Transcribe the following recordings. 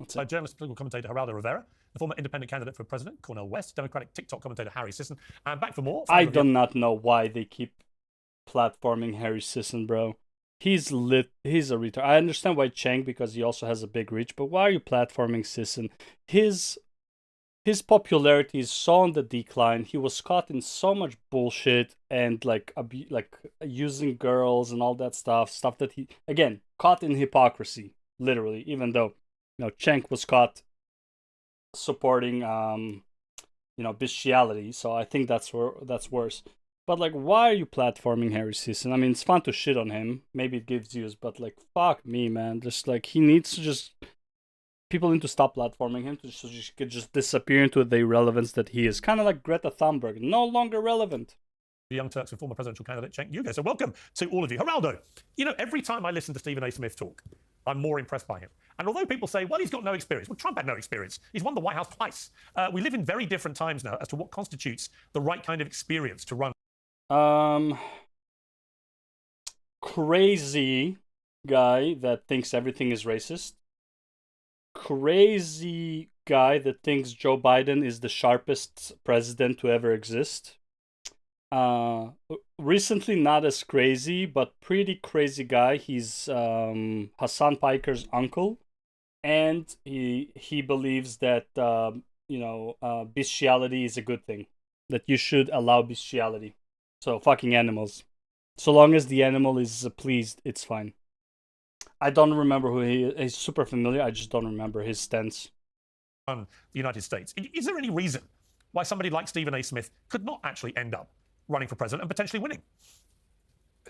That's it. Journalist, political commentator Geraldo Rivera, the former independent candidate for president, Cornel West, Democratic TikTok commentator Harry Sisson, and back for more. I do not know why they keep platforming Harry Sisson, bro. He's lit. He's a retard. I understand why Cheng, because he also has a big reach, but why are you platforming Sisson? His popularity is so on the decline. He was caught in so much bullshit and like using girls and all that stuff that he, again, caught in hypocrisy, literally. Even though Cheng was caught supporting bestiality, so I think that's worse. But like, why are you platforming Harry Sisson? I mean, it's fun to shit on him. Maybe it gives views, but like, fuck me, man. Just like, he needs to just, people need to stop platforming him so he could just disappear into the irrelevance that he is. Kind of like Greta Thunberg, no longer relevant. The Young Turks and former presidential candidate Cenk Uygur. So welcome to all of you. Geraldo, every time I listen to Stephen A. Smith talk, I'm more impressed by him. And although people say, well, he's got no experience. Well, Trump had no experience. He's won the White House twice. We live in very different times now as to what constitutes the right kind of experience to run. Crazy guy that thinks everything is racist. Crazy guy that thinks Joe Biden is the sharpest president to ever exist. Recently not as crazy, but pretty crazy guy. He's Hassan Piker's uncle, and he believes that bestiality is a good thing, that you should allow bestiality. So fucking animals, so long as the animal is pleased, it's fine. I don't remember who he is. He's super familiar. I just don't remember his stance. The United States. Is there any reason why somebody like Stephen A. Smith could not actually end up running for president and potentially winning?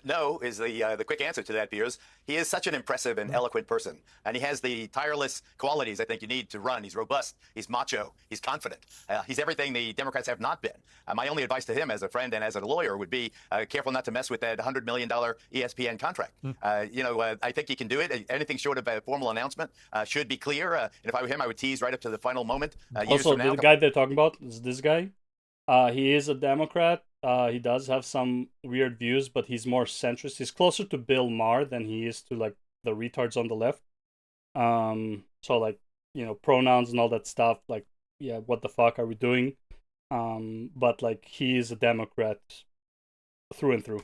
No is the quick answer to that, Piers. He is such an impressive and eloquent person, and he has the tireless qualities I think you need to run. He's robust, he's macho, he's confident. He's everything the Democrats have not been. My only advice to him as a friend and as a lawyer would be careful not to mess with that $100 million ESPN contract. I think he can do it. Anything short of a formal announcement should be clear. And if I were him, I would tease right up to the final moment. Also, the guy they're talking about is this guy. He is a Democrat. He does have some weird views, but he's more centrist. He's closer to Bill Maher than he is to like the retards on the left. So like, pronouns and all that stuff. Like, yeah, what the fuck are we doing? But like, he is a Democrat through and through.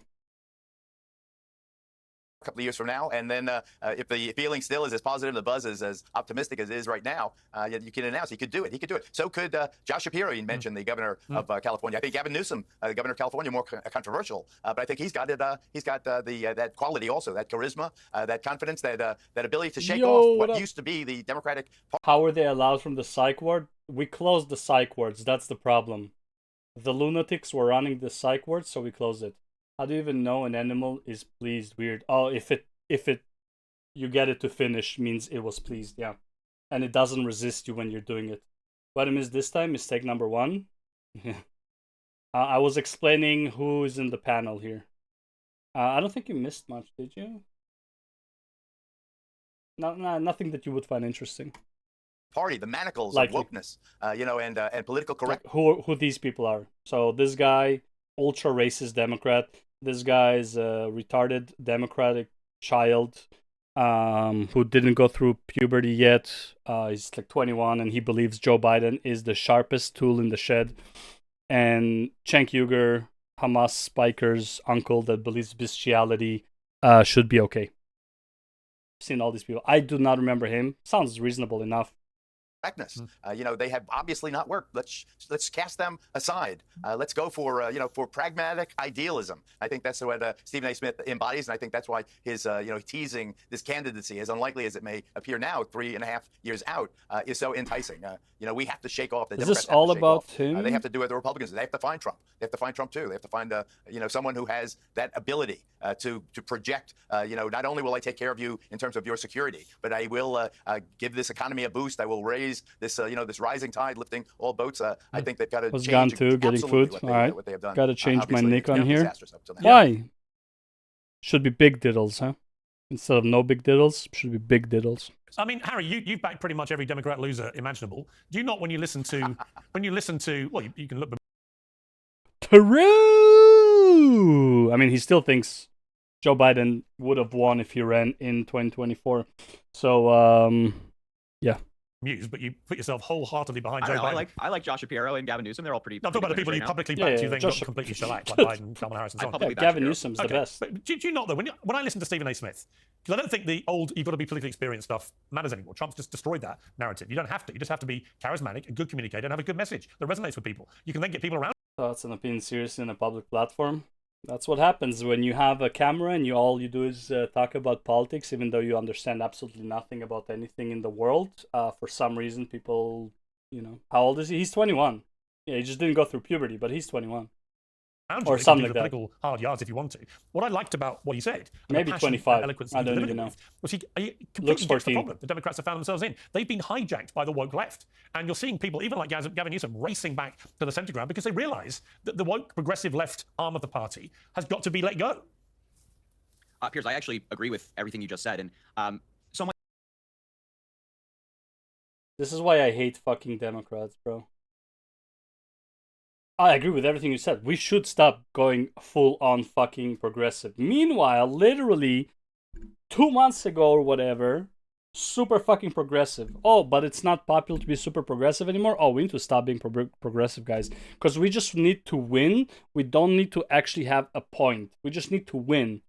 A couple of years from now, and then if the feeling still is as positive, the buzz is as optimistic as it is right now, you can announce he could do it. He could do it. So could Josh Shapiro. You mentioned the governor of California. I think Gavin Newsom, the governor of California, more controversial, but I think he's got it. He's got that quality also, that charisma, that confidence, that ability to shake off what used to be the Democratic Party. How were they allowed from the psych ward? We closed the psych wards. That's the problem. The lunatics were running the psych ward, so we closed it. How do you even know an animal is pleased? Weird. Oh, if you get it to finish means it was pleased, yeah. And it doesn't resist you when you're doing it. What I missed this time, mistake number 1. I was explaining who is in the panel here. I don't think you missed much, did you? No, nothing that you would find interesting. Party, the manacles of wokeness, and political correctness. Who these people are. So this guy, ultra racist Democrat. This guy is a retarded Democratic child who didn't go through puberty yet. He's like 21, and he believes Joe Biden is the sharpest tool in the shed. And Cenk Uygur, Hamas Spiker's uncle that believes bestiality should be okay. I've seen all these people. I do not remember him. Sounds reasonable enough. Correctness. They have obviously not worked. Let's cast them aside. Let's go for for pragmatic idealism. I think that's what Stephen A. Smith embodies, and I think that's why his teasing this candidacy, as unlikely as it may appear now, 3.5 years out, is so enticing. We have to shake off the Democrats. Is this all about him? They have to do what the Republicans do. They have to find Trump. They have to find Trump too. They have to find someone who has that ability to project. Not only will I take care of you in terms of your security, but I will give this economy a boost. I will raise this this rising tide, lifting all boats. I think they've got to change. Gone too, getting food. All right, what they have done. Got to change my nick on here. Why? Yeah. Should be big diddles, huh? Instead of no big diddles, should be big diddles. I mean, Harry, you've backed pretty much every Democrat loser imaginable. Do you not, when you listen to, well, you can look. True. I mean, he still thinks Joe Biden would have won if he ran in 2024. So, yeah. amused, but you put yourself wholeheartedly behind Joe Biden. I like Josh Shapiro and Gavin Newsom. They're all pretty. No, I'm talking about the people you right publicly Yeah, backed yeah, who then Josh got completely shellacked, like Biden, Kamala Harris, and so on. publicly Yeah, back Gavin Shapiro. Newsom's the best. But do you not, though, when I listen to Stephen A. Smith, because I don't think the old you've got to be politically experienced stuff matters anymore. Trump's just destroyed that narrative. You don't have to. You just have to be charismatic, a good communicator, and have a good message that resonates with people. You can then get people around. Thoughts and opinions seriously in a public platform. That's what happens when you have a camera and all you do is talk about politics, even though you understand absolutely nothing about anything in the world. For some reason, people, how old is he? He's 21. Yeah, he just didn't go through puberty, but he's 21. Or something like that. Political hard yards if you want to. What I liked about what he said, maybe 25. I don't even know. Was he Looks completely 14. gets the problem the Democrats have found themselves in. They've been hijacked by the woke left, and you're seeing people, even like Gavin Newsom, racing back to the centre ground because they realise that the woke progressive left arm of the party has got to be let go. Piers, I actually agree with everything you just said, and so much. This is why I hate fucking Democrats, bro. I agree with everything you said. We should stop going full on fucking progressive. Meanwhile, literally 2 months ago or whatever, super fucking progressive. Oh, but it's not popular to be super progressive anymore. Oh, we need to stop being progressive, guys. Because we just need to win. We don't need to actually have a point. We just need to win.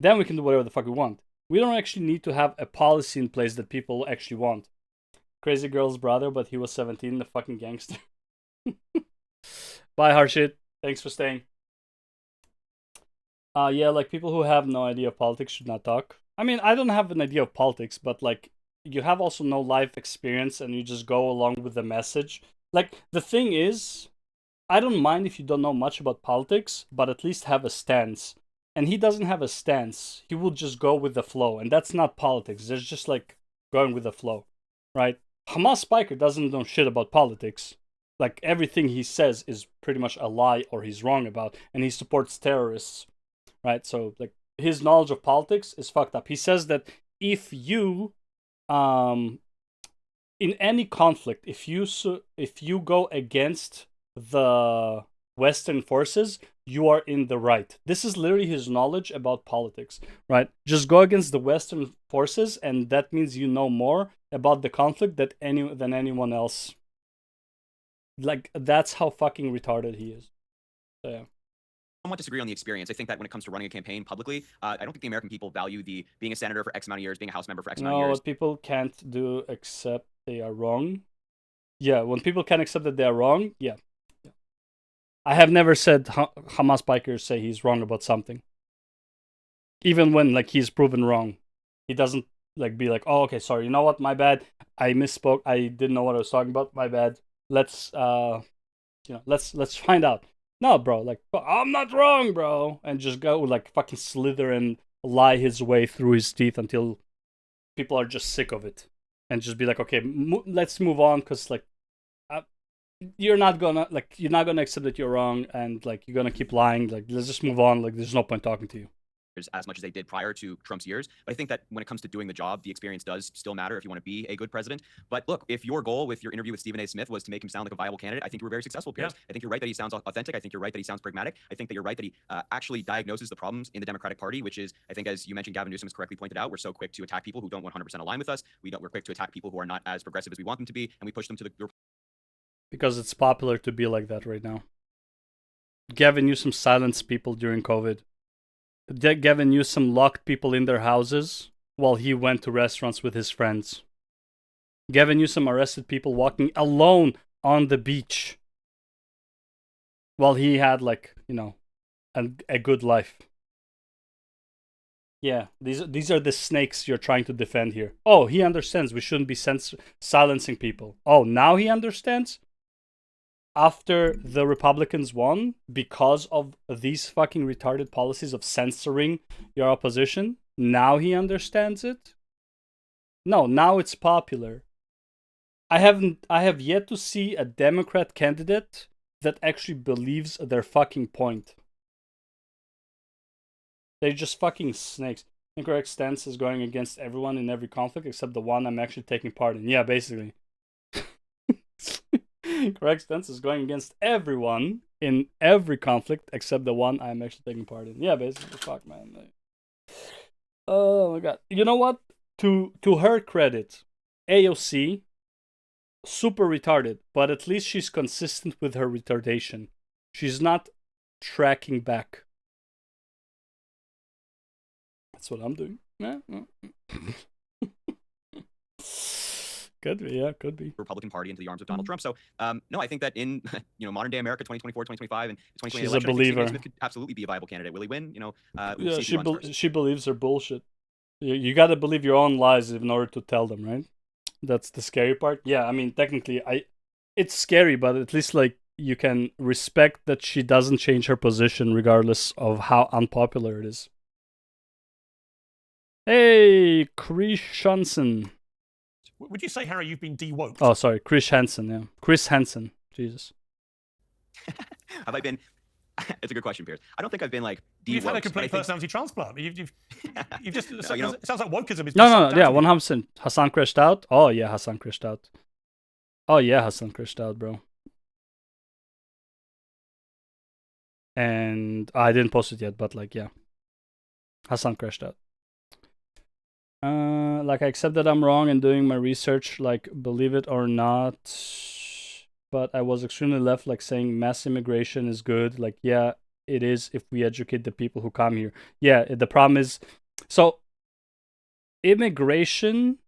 Then we can do whatever the fuck we want. We don't actually need to have a policy in place that people actually want. Crazy girl's brother, but he was 17, the fucking gangster. Bye, Harshit. Thanks for staying. Yeah, like people who have no idea of politics should not talk. I mean, I don't have an idea of politics, but like you have also no life experience and you just go along with the message. Like the thing is, I don't mind if you don't know much about politics, but at least have a stance. And he doesn't have a stance. He will just go with the flow, and that's not politics. There's just like going with the flow, right? Hamas Spiker doesn't know shit about politics. Like everything he says is pretty much a lie or he's wrong about, and he supports terrorists, right? So like his knowledge of politics is fucked up. He says that if you, in any conflict, if you go against the Western forces, you are in the right. This is literally his knowledge about politics, right? Just go against the Western forces, and that means you know more about the conflict than anyone else. Like, that's how fucking retarded he is. So, yeah. Somewhat disagree on the experience. I think that when it comes to running a campaign publicly, I don't think the American people value the being a senator for X amount of years, being a House member for X amount of No, years. what people can't do except they are wrong. Yeah, when people can't accept that they are wrong, yeah. I have never said Hamas bikers say he's wrong about something. Even when like he's proven wrong, he doesn't like be like, oh, okay, sorry, you know what, my bad. I misspoke. I didn't know what I was talking about. My bad. Let's find out. No, bro, like I'm not wrong, bro, and just go like fucking slither and lie his way through his teeth until people are just sick of it, and just be like, okay, let's move on, because like you're not gonna accept that you're wrong, and like you're gonna keep lying. Like let's just move on. Like there's no point talking to you. As much as they did prior to Trump's years. But I think that when it comes to doing the job, the experience does still matter if you want to be a good president. But look, if your goal with your interview with Stephen A. Smith was to make him sound like a viable candidate, I think you were very successful, Piers. Yeah. I think you're right that he sounds authentic. I think you're right that he sounds pragmatic. I think that you're right that he actually diagnoses the problems in the Democratic Party, which is, I think, as you mentioned, Gavin Newsom has correctly pointed out, we're so quick to attack people who don't 100% align with us. We're quick to attack people who are not as progressive as we want them to be, and we push them to the... Because it's popular to be like that right now. Gavin Newsom silenced people during COVID. Gavin Newsom locked people in their houses while he went to restaurants with his friends. Gavin Newsom arrested people walking alone on the beach while he had, like, you know, a good life. Yeah, these are the snakes you're trying to defend here. Oh, he understands we shouldn't be silencing people. Oh, now he understands? After the Republicans won, because of these fucking retarded policies of censoring your opposition, now he understands it? No, now it's popular. I have yet to see a Democrat candidate that actually believes their fucking point. They're just fucking snakes. Incorrect stance is going against everyone in every conflict except the one I'm actually taking part in. Yeah, basically. Correct stance is going against everyone in every conflict except the one I'm actually taking part in. Yeah, basically. Fuck, man. Oh my god. You know what? To her credit, AOC super retarded, but at least she's consistent with her retardation. She's not tracking back. That's what I'm doing. Yeah. Could be, yeah, could be. Republican Party into the arms of Donald Trump. So, no, I think that in modern day America, 2024, 2025, and 2028 She's a election, I think Stephen A. believer. Smith could absolutely be a viable candidate. Will he win? We'll Yeah, see if he runs first. she believes her bullshit. You got to believe your own lies in order to tell them, right? That's the scary part. Yeah, I mean, technically, it's scary, but at least like you can respect that she doesn't change her position regardless of how unpopular it is. Hey, Chris Hansen. Would you say, Harry, you've been de-woke? Oh, sorry, Chris Hansen. Yeah, Chris Hansen. Jesus. Have I been? It's a good question, Piers. I don't think I've been like de-woke. You've had a complete personality transplant. You've just. No, it sounds like wokeism is. No, yeah, 100%. Hassan crashed out. Oh yeah, Hassan crashed out. Oh yeah, Hassan crashed out, bro. And I didn't post it yet, but like, yeah, Hassan crashed out. Like, I accept that I'm wrong in doing my research, like, believe it or not. But I was extremely left, like, saying mass immigration is good. Like, yeah, it is if we educate the people who come here. Yeah, the problem is, so immigration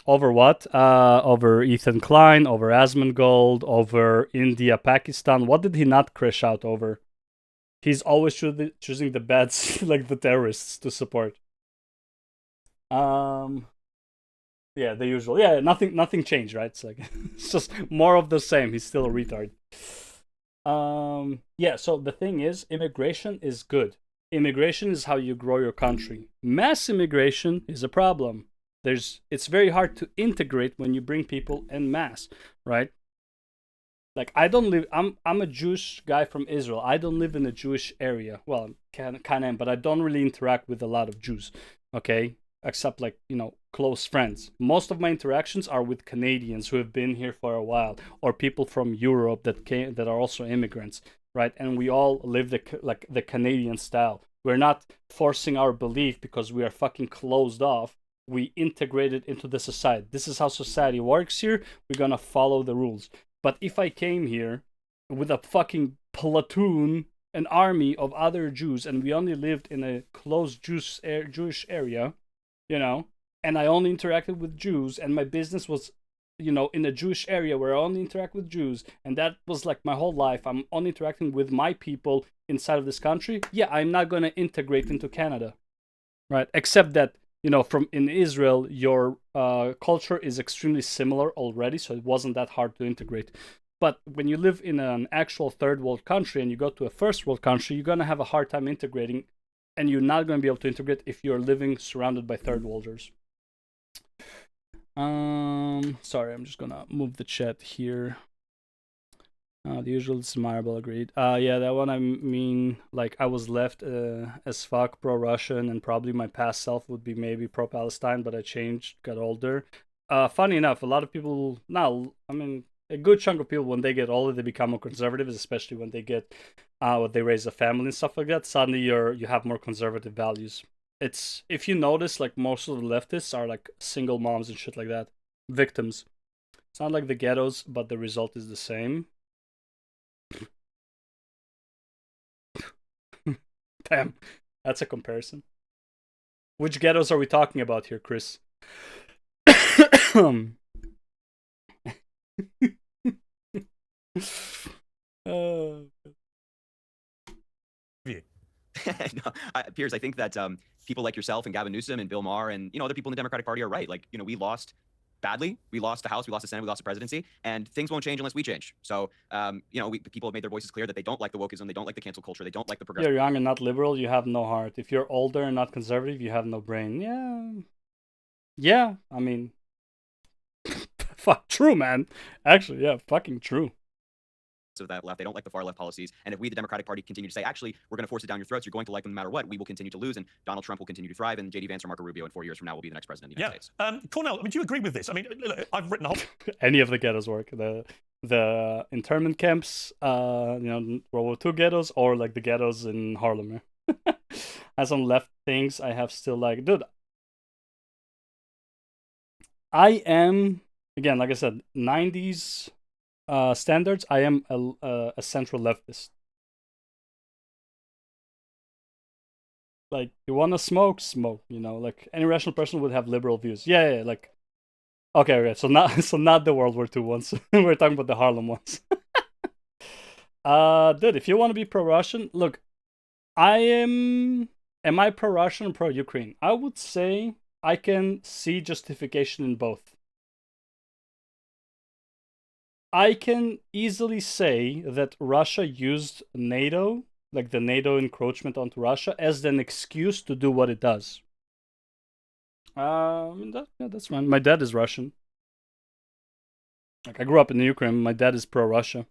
over what? Over Ethan Klein, over Asmongold, over India, Pakistan. What did he not crash out over? He's always choosing the bad, like the terrorists, to support. Yeah, the usual. Yeah, nothing changed, right? It's like it's just more of the same. He's still a retard. Yeah, so the thing is, immigration is good. Immigration is how you grow your country. Mass immigration is a problem. It's very hard to integrate when you bring people en masse, right? Like, I don't live. I'm a Jewish guy from Israel. I don't live in a Jewish area. Well, kind of, but I don't really interact with a lot of Jews. Okay, except like, close friends. Most of my interactions are with Canadians who have been here for a while, or people from Europe that are also immigrants, right? And we all live the Canadian style. We're not forcing our belief because we are fucking closed off. We integrate it into the society. This is how society works here. We're gonna follow the rules. But if I came here with a fucking platoon, an army of other Jews, and we only lived in a closed Jewish area, and I only interacted with Jews, and my business was, in a Jewish area where I only interact with Jews, and that was like my whole life. I'm only interacting with my people inside of this country. Yeah, I'm not going to integrate into Canada, right? Except that, in Israel, your culture is extremely similar already, so it wasn't that hard to integrate. But when you live in an actual third world country and you go to a first world country, you're going to have a hard time integrating, and you're not going to be able to integrate if you're living surrounded by third worlders. Sorry, I'm just going to move the chat here. The usual is admirable, agreed. Yeah, that one, I mean, like, I was left as fuck pro-Russian, and probably my past self would be maybe pro-Palestine, but I changed, got older. Funny enough, a lot of people now, I mean, a good chunk of people, when they get older, they become more conservative, especially when they get, they raise a family and stuff like that. Suddenly you have more conservative values. It's, if you notice, like, most of the leftists are like single moms and shit like that, victims. It's not like the ghettos, but the result is the same. Damn, that's a comparison. Which ghettos are we talking about here, Chris? No, Piers, I think that people like yourself and Gavin Newsom and Bill Maher and other people in the Democratic Party are right. Like, we lost badly. We lost the House, we lost the Senate, we lost the presidency, and things won't change unless we change. So, people have made their voices clear that they don't like the wokeism, they don't like the cancel culture, they don't like the progressive. You're young and not liberal, you have no heart. If you're older and not conservative, you have no brain. Yeah, I mean, fuck, true, man. Actually, yeah, fucking true. Of that left, they don't like the far left policies, and if we, the Democratic Party, continue to say, actually, we're going to force it down your throats, you're going to like them no matter what, we will continue to lose, and Donald Trump will continue to thrive, and J.D. Vance or Marco Rubio in 4 years from now will be the next president of the United States. Cornell, I mean, do you agree with this? I mean, look, I've written a whole... Any of the ghettos work. The internment camps, World War II ghettos, or like the ghettos in Harlem. As some left things, I have still like, dude, I am again, like I said, 90s standards, I am a central leftist. Like, you want to smoke, smoke. You know, like any rational person would have liberal views. Yeah, like, okay. So not the World War II ones. We're talking about the Harlem ones. Dude, if you want to be pro-Russian, look, I am. Am I pro-Russian or pro-Ukraine? I would say I can see justification in both. I can easily say that Russia used NATO, like the NATO encroachment onto Russia, as an excuse to do what it does. That's fine. My dad is Russian. Like, I grew up in the Ukraine. My dad is pro-Russia.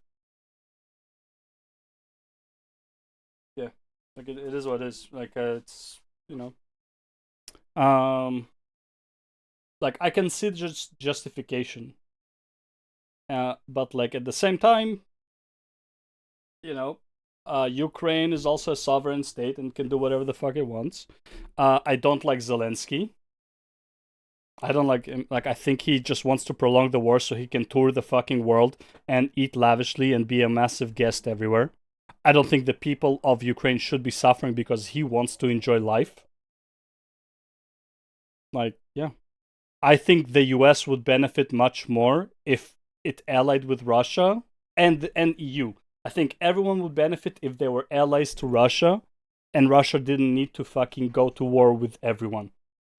Yeah, like it is what it is. Like it's um, like I can see just justification. But like at the same time, you know, Ukraine is also a sovereign state and can do whatever the fuck it wants. I don't like Zelensky. I don't like him. Like, I think he just wants to prolong the war so he can tour the fucking world and eat lavishly and be a massive guest everywhere. I don't think the people of Ukraine should be suffering because he wants to enjoy life. Like, yeah. I think the US would benefit much more if it allied with Russia and EU. I think everyone would benefit if they were allies to Russia and Russia didn't need to fucking go to war with everyone.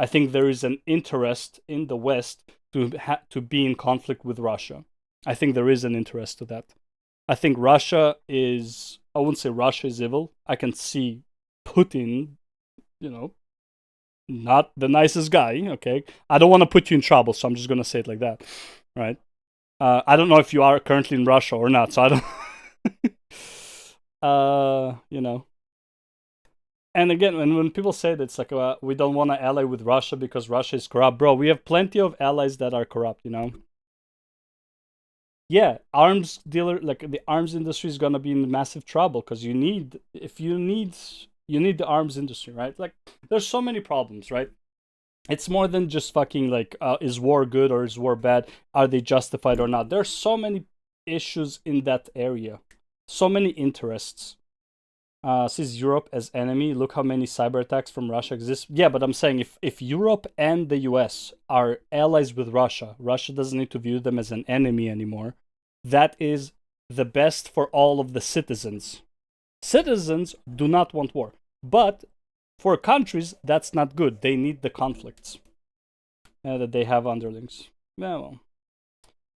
I think there is an interest in the West to be in conflict with Russia. I think there is an interest to that. I think Russia is, I wouldn't say Russia is evil. I can see Putin, not the nicest guy, okay? I don't want to put you in trouble, so I'm just going to say it like that, right? I don't know if you are currently in Russia or not, so I don't... And again, when people say that it's like, we don't want to ally with Russia because Russia is corrupt, bro, we have plenty of allies that are corrupt, Yeah, arms dealer, like the arms industry is gonna be in massive trouble because you need the arms industry, right? Like, there's so many problems, right? It's more than just fucking like, is war good or is war bad? Are they justified or not? There's so many issues in that area, so many interests. Sees Europe as enemy. Look how many cyber attacks from Russia exist. Yeah, but I'm saying if Europe and the US are allies with Russia, Russia doesn't need to view them as an enemy anymore. That is the best for all of the citizens. Citizens do not want war. But for countries, that's not good. They need the conflicts that they have underlings. Yeah, well.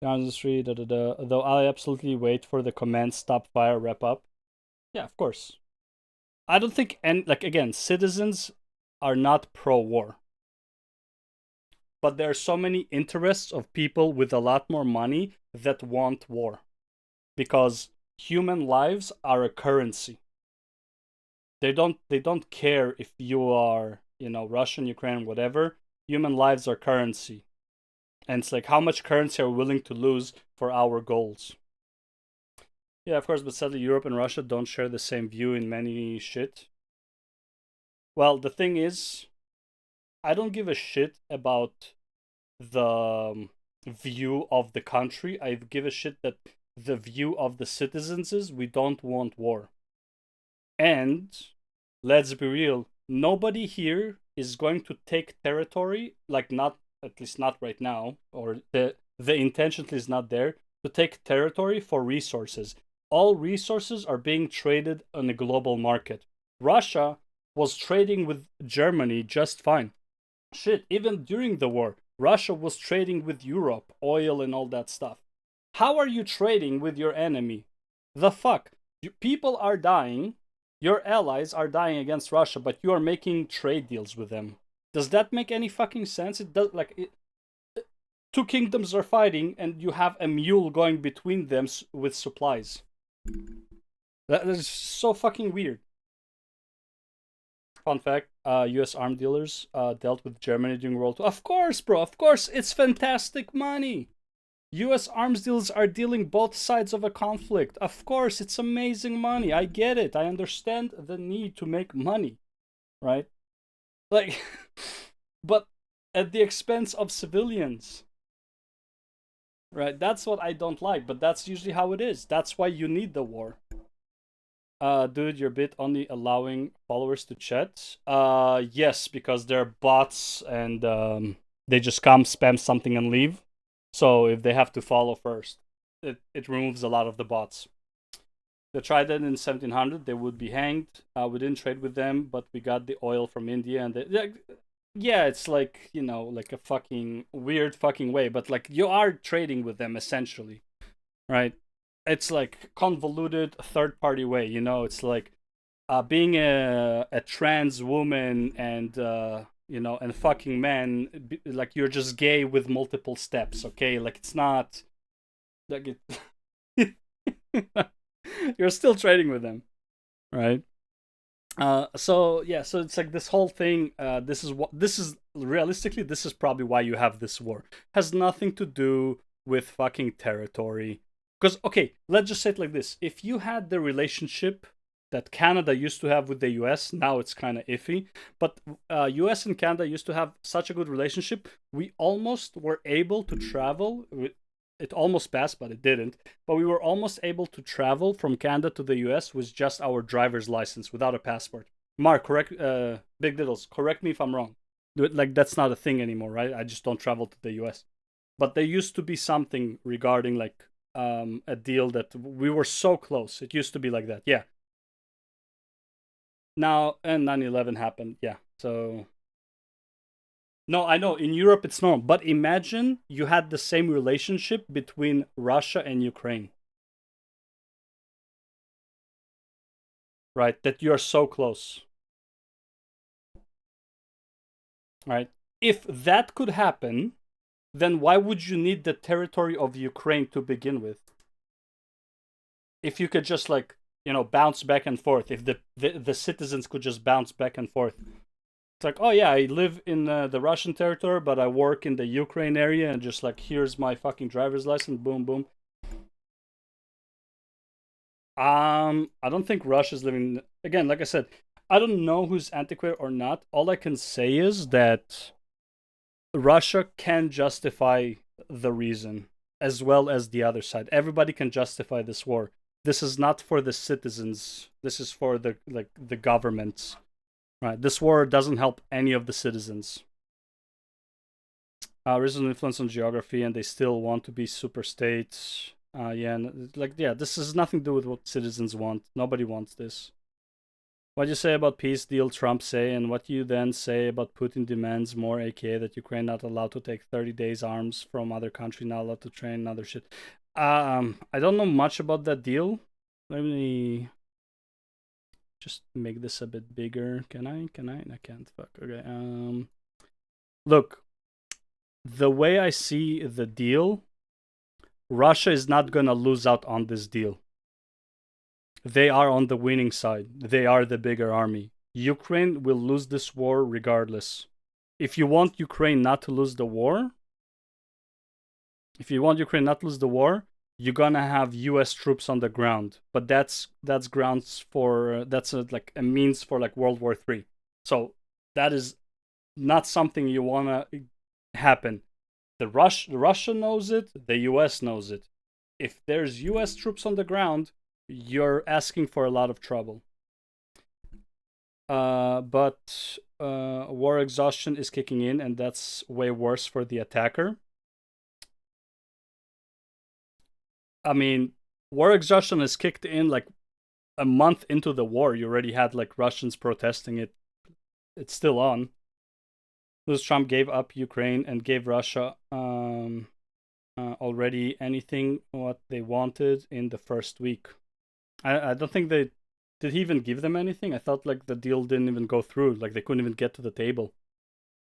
The industry, though I absolutely wait for the command stop fire wrap up. Yeah, of course. I don't think, and like again, citizens are not pro-war. But there are so many interests of people with a lot more money that want war. Because human lives are a currency. They don't care if you are, Russian, Ukrainian, whatever. Human lives are currency. And it's like, how much currency are we willing to lose for our goals? Yeah, of course, but sadly, Europe and Russia don't share the same view in many shit. Well, the thing is, I don't give a shit about the view of the country. I give a shit that the view of the citizens is we don't want war. And let's be real, nobody here is going to take territory, like not, at least not right now, or the intention is not there to take territory for resources. All resources are being traded on a global market. Russia was trading with Germany just fine. Shit, even during the war, Russia was trading with Europe, oil and all that stuff. How are you trading with your enemy? The fuck? People are dying, your allies are dying against Russia, but you are making trade deals with them. Does that make any fucking sense? It does. Two kingdoms are fighting, and you have a mule going between them with supplies. That is so fucking weird. Fun fact, US arm dealers dealt with Germany during World War II. Of course, bro, of course, it's fantastic money. US arms dealers are dealing both sides of a conflict. Of course, it's amazing money. I get it. I understand the need to make money, right? Like, but at the expense of civilians. right? That's what I don't like, but that's usually how it is. That's why you need the war. Dude, your bit only allowing followers to chat. Yes, because they're bots and they just come, spam something, and leave. So if they have to follow first, it removes a lot of the bots. They tried that in 1700, they would be hanged. We didn't trade with them, but we got the oil from India, and yeah, it's like, you know, like a fucking weird fucking way, but like you are trading with them essentially, right? It's like convoluted third party way, you know. It's like being a trans woman and you know, and fucking men, like you're just gay with multiple steps, okay? Like it's not like it. You're still trading with them, right? So yeah, so it's like this whole thing. This is realistically, this is probably why you have this war. Has nothing to do with fucking territory. Because okay, let's just say it like this: if you had the relationship that Canada used to have with the U.S., now it's kind of iffy. But U.S. and Canada used to have such a good relationship. We almost were able to travel. It almost passed, but it didn't. But we were almost able to travel from Canada to the US with just our driver's license without a passport. Mark, correct, Big Diddles, correct me if I'm wrong. Like, that's not a thing anymore, right? I just don't travel to the US. But there used to be something regarding, like, a deal that we were so close. It used to be like that, yeah. Now, and 9/11 happened, yeah. So no, I know in Europe it's normal, but imagine you had the same relationship between Russia and Ukraine, right? That you're so close, right? If that could happen, then why would you need the territory of Ukraine to begin with? If you could just like, you know, bounce back and forth, if the citizens could just bounce back and forth. It's like, oh yeah, I live in the Russian territory, but I work in the Ukraine area, and just like, here's my fucking driver's license, boom, boom. I don't think Russia's living. Again, like I said, I don't know who's antiquated or not. All I can say is that Russia can justify the reason as well as the other side. Everybody can justify this war. This is not for the citizens. This is for the governments. Right. This war doesn't help any of the citizens. Residual influence on geography, and they still want to be super states. Yeah, this has nothing to do with what citizens want. Nobody wants this. What do you say about peace deal Trump say, and what do you then say about Putin demands more, aka that Ukraine not allowed to take 30 days arms from other country, not allowed to train other shit. I don't know much about that deal. Let me just make this a bit bigger. Can I? I can't. Fuck. Okay. Look, the way I see the deal, Russia is not gonna lose out on this deal. They are on the winning side. They are the bigger army. Ukraine will lose this war regardless. If you want Ukraine not to lose the war, you're gonna have U.S. troops on the ground. But that's grounds for that's like a means for like World War III. So that is not something you wanna happen. The Russia knows it. The U.S. knows it. If there's U.S. troops on the ground, you're asking for a lot of trouble. But war exhaustion is kicking in, and that's way worse for the attacker. I mean, war exhaustion is kicked in like a month into the war. You already had like Russians protesting it. It's still on. Because Trump gave up Ukraine and gave Russia already anything what they wanted in the first week. I don't think they did. He even give them anything? I thought like the deal didn't even go through. Like they couldn't even get to the table.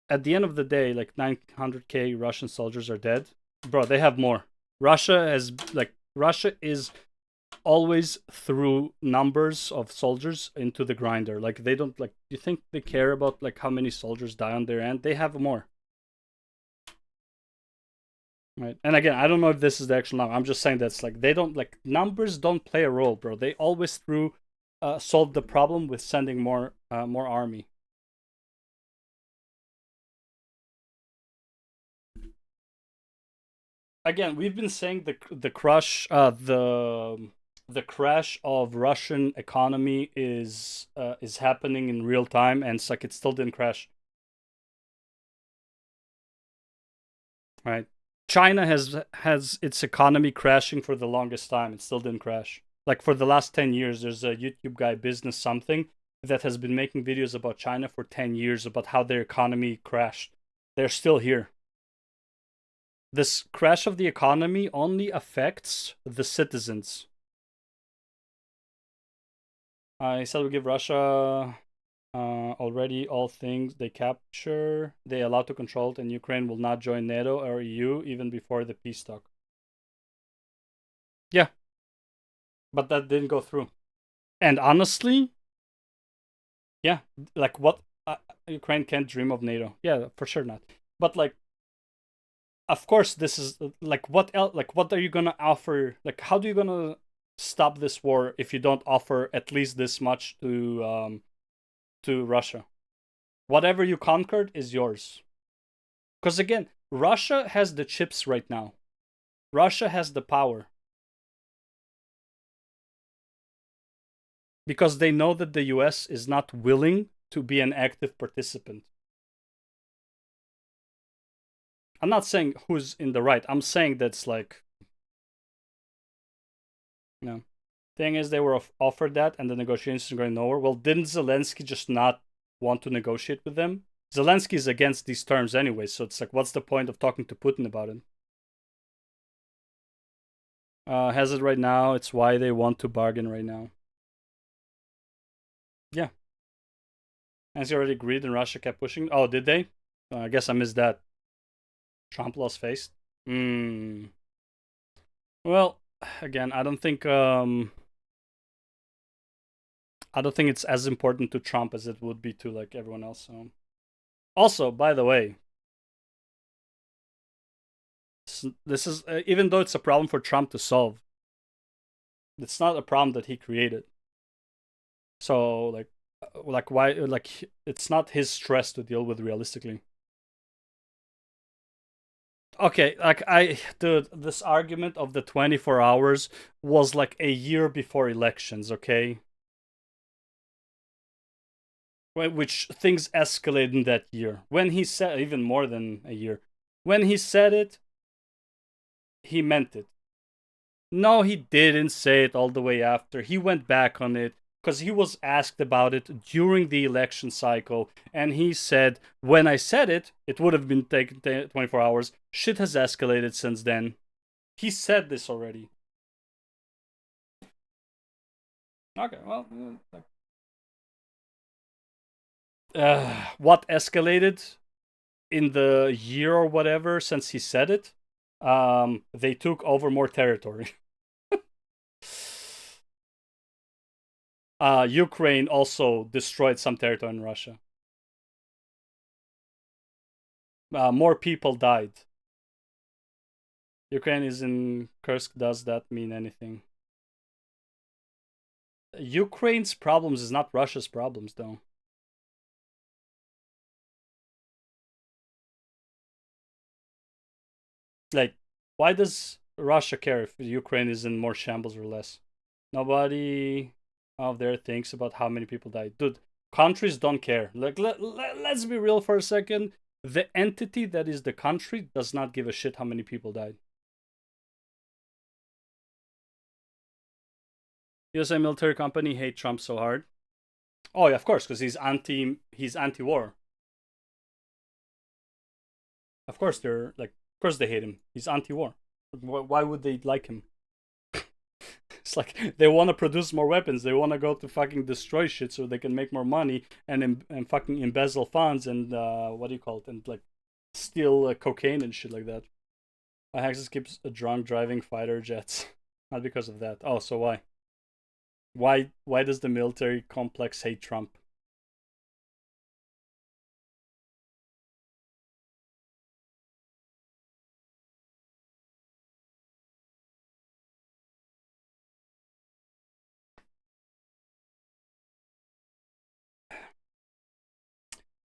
At the end of the day, like 900k Russian soldiers are dead. Bro, they have more. Russia is always through numbers of soldiers into the grinder. Like they don't like. You think they care about like how many soldiers die on their end? They have more. Right. And again, I don't know if this is the actual number. I'm just saying that's like they don't like numbers don't play a role, bro. They always solve the problem with sending more army. again, we've been saying the crash of Russian economy is happening in real time, and it's like it still didn't crash. Right? China has its economy crashing for the longest time. It still didn't crash. Like for the last 10 years, there's a YouTube guy, Business Something, that has been making videos about China for 10 years about how their economy crashed. They're still here. This crash of the economy only affects the citizens. He said we give Russia already all things they capture, they allow to control it, and Ukraine will not join NATO or EU even before the peace talk. Yeah. But that didn't go through. And honestly, yeah, like what? Ukraine can't dream of NATO. Yeah, for sure not. But like, of course, this is like what else? Like, what are you gonna offer? Like, how do you gonna stop this war if you don't offer at least this much to Russia? Whatever you conquered is yours. Because again, Russia has the chips right now. Russia has the power. Because they know that the US is not willing to be an active participant. I'm not saying who's in the right. I'm saying that's like, you know, thing is they were offered that and the negotiations are going nowhere. Well, didn't Zelensky just not want to negotiate with them? Zelensky is against these terms anyway, so it's like, what's the point of talking to Putin about it? Has it right now. It's why they want to bargain right now. Yeah. As you already agreed and Russia kept pushing. Oh, did they? I guess I missed that. Trump lost face. Well, again, I don't think it's as important to Trump as it would be to like everyone else. So. Also, by the way, this is even though it's a problem for Trump to solve, it's not a problem that he created. So like why like it's not his stress to deal with realistically. Okay, like dude, this argument of the 24 hours was like a year before elections, okay? Which things escalated in that year. When he said, even more than a year, when he said it, he meant it. No, he didn't say it all the way after. He went back on it because he was asked about it during the election cycle, and he said, when I said it, it would have been taken 24 hours. Shit has escalated since then. He said this already. Okay, well, what escalated in the year or whatever since he said it? They took over more territory. Ukraine also destroyed some territory in Russia. More people died. Ukraine is in Kursk. Does that mean anything? Ukraine's problems is not Russia's problems, though. Like, why does Russia care if Ukraine is in more shambles or less? Nobody out there thinks about how many people died. Dude, countries don't care. Like, let's be real for a second. The entity that is the country does not give a shit how many people died. USA military company hate Trump so hard. Oh yeah, of course, because he's anti-war. Of course they're like, of course they hate him. He's anti-war. Why would they like him? It's like they want to produce more weapons. They want to go to fucking destroy shit so they can make more money and fucking embezzle funds and what do you call it, and like steal cocaine and shit like that. Haxis keeps drunk driving fighter jets. Not because of that. Oh, so why? Why does the military complex hate Trump?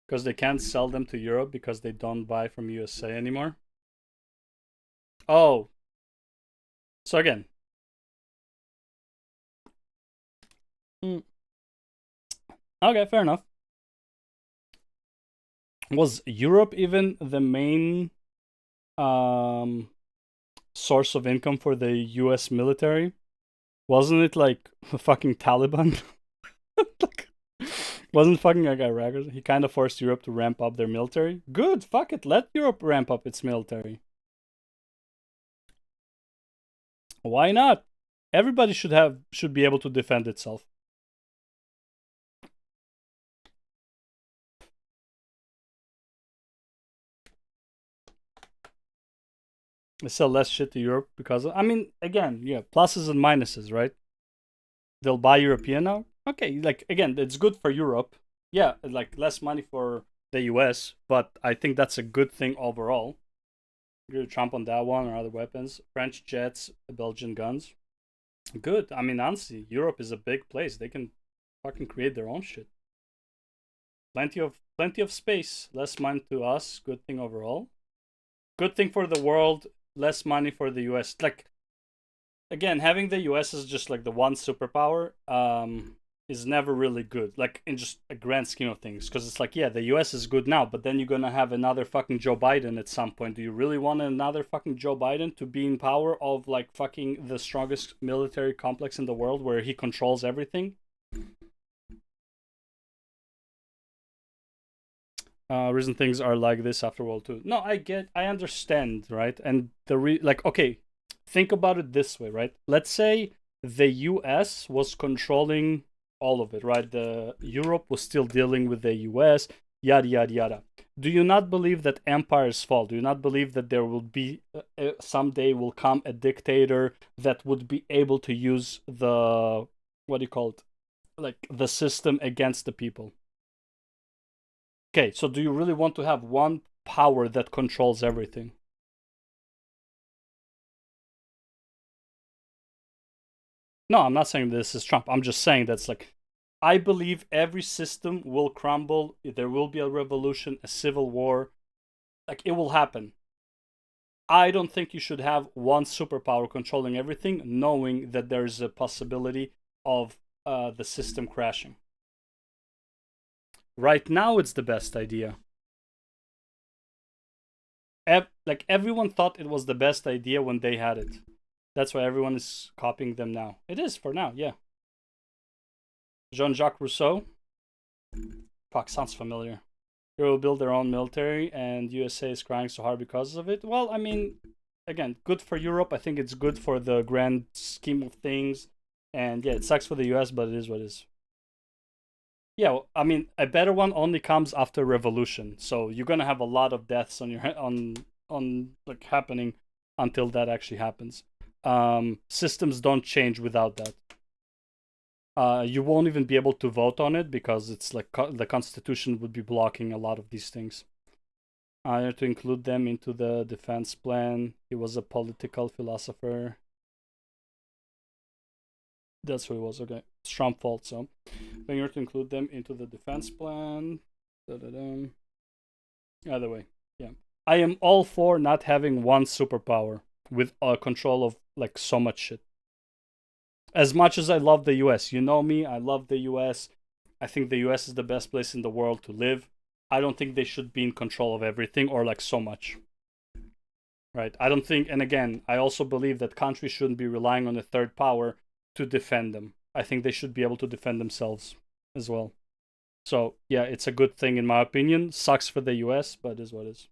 Because they can't sell them to Europe because they don't buy from USA anymore. Oh. So again. Okay, fair enough. Was Europe even the main source of income for the US military? Wasn't it like fucking Taliban? Like, wasn't fucking like Iraq? He kind of forced Europe to ramp up their military. Good, fuck it. Let Europe ramp up its military. Why not? Everybody should be able to defend itself. They sell less shit to Europe because I mean, again, yeah, pluses and minuses, right? They'll buy European now. Okay, like again, it's good for Europe. Yeah, like less money for the US, but I think that's a good thing overall. Agree with Trump on that one or other weapons. French jets, Belgian guns. Good. I mean, honestly, Europe is a big place. They can fucking create their own shit. Plenty of space. Less money to us. Good thing overall. Good thing for the world. Less money for the US. Like, again, having the US as just like the one superpower is never really good. Like in just a grand scheme of things, because it's like, yeah, the US is good now, but then you're gonna have another fucking Joe Biden at some point. Do you really want another fucking Joe Biden to be in power of like fucking the strongest military complex in the world, where he controls everything? Reason things are like this after World War II. No, I understand, right? And like, okay, think about it this way, right? Let's say the US was controlling all of it, right? The Europe was still dealing with the US, yada yada yada. Do you not believe that empires fall? Do you not believe that there will be someday will come a dictator that would be able to use the, what do you call it, like the system against the people? Okay, so do you really want to have one power that controls everything? No, I'm not saying this is Trump. I'm just saying that's like, I believe every system will crumble. There will be a revolution, a civil war. Like, it will happen. I don't think you should have one superpower controlling everything, knowing that there's a possibility of the system crashing. Right now, it's the best idea. Like, everyone thought it was the best idea when they had it. That's why everyone is copying them now. It is for now, yeah. Jean-Jacques Rousseau. Fuck, sounds familiar. They will build their own military, and USA is crying so hard because of it. Well, I mean, again, good for Europe. I think it's good for the grand scheme of things. And yeah, it sucks for the US, but it is what it is. Yeah, well, I mean, a better one only comes after revolution. So you're gonna have a lot of deaths on your on like happening until that actually happens. Systems don't change without that. You won't even be able to vote on it because it's like the Constitution would be blocking a lot of these things. I had to include them into the defense plan. He was a political philosopher. That's who he was. Okay, it's Trump's fault. So, but you have to include them into the defense plan. Da-da-da. Either way, yeah, I am all for not having one superpower with control of like so much shit. As much as I love the US, you know me, I love the US. I think the US is the best place in the world to live. I don't think they should be in control of everything or like so much. Right? I don't think, and again, I also believe that countries shouldn't be relying on a third power to defend them. I think they should be able to defend themselves as well. So, yeah, it's a good thing in my opinion. Sucks for the US, but it is what it is.